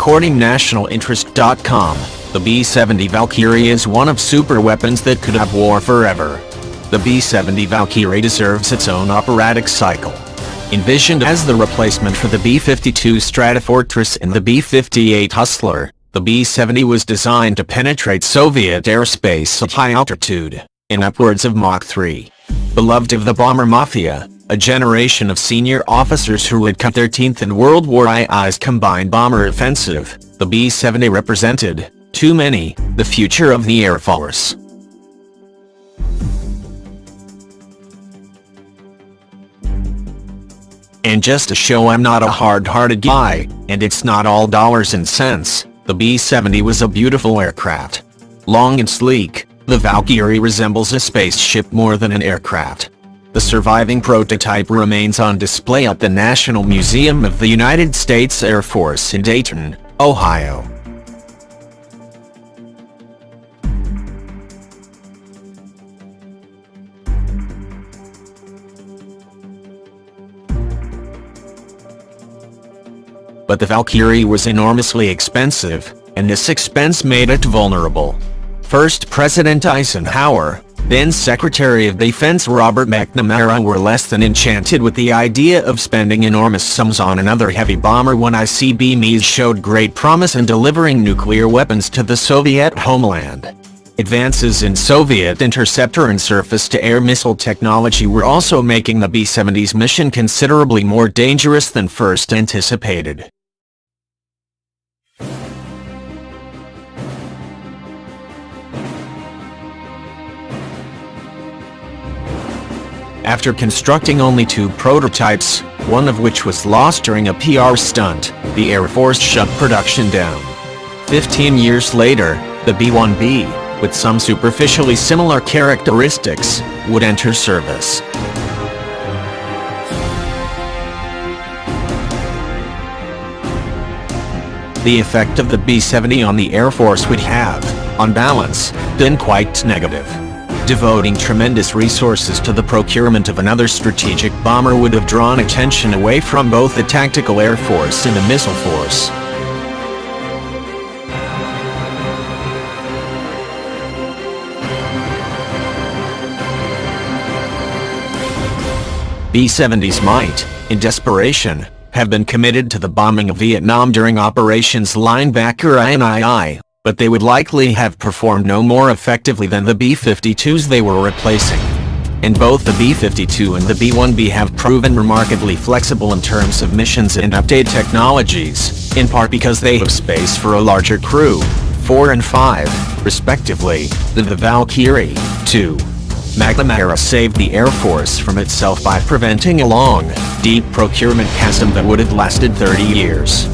According nationalinterest.com, the B-70 Valkyrie is one of superweapons that could have war forever. The B-70 Valkyrie deserves its own operatic cycle. Envisioned as the replacement for the B-52 Stratofortress and the B-58 Hustler, the B-70 was designed to penetrate Soviet airspace at high altitude, in upwards of Mach 3. Beloved of the bomber mafia, a generation of senior officers who had cut their teeth in World War II's combined bomber offensive, the B-70 represented, to many, the future of the Air Force. And just to show I'm not a hard-hearted guy, and it's not all dollars and cents, the B-70 was a beautiful aircraft. Long and sleek, the Valkyrie resembles a spaceship more than an aircraft. The surviving prototype remains on display at the National Museum of the United States Air Force in Dayton, Ohio. But the Valkyrie was enormously expensive, and this expense made it vulnerable. First President Eisenhower, then Secretary of Defense Robert McNamara were less than enchanted with the idea of spending enormous sums on another heavy bomber when ICBMs showed great promise in delivering nuclear weapons to the Soviet homeland. Advances in Soviet interceptor and surface-to-air missile technology were also making the B-70's mission considerably more dangerous than first anticipated. After constructing only 2 prototypes, one of which was lost during a PR stunt, the Air Force shut production down. 15 years later, the B-1B, with some superficially similar characteristics, would enter service. The effect of the B-70 on the Air Force would have, on balance, been quite negative. Devoting tremendous resources to the procurement of another strategic bomber would have drawn attention away from both the Tactical Air Force and the Missile Force. B-70s might, in desperation, have been committed to the bombing of Vietnam during Operations Linebacker II, but they would likely have performed no more effectively than the B-52s they were replacing. And both the B-52 and the B-1B have proven remarkably flexible in terms of missions and update technologies, in part because they have space for a larger crew, 4 and 5, respectively, than the Valkyrie, 2. McNamara saved the Air Force from itself by preventing a long, deep procurement chasm that would have lasted 30 years.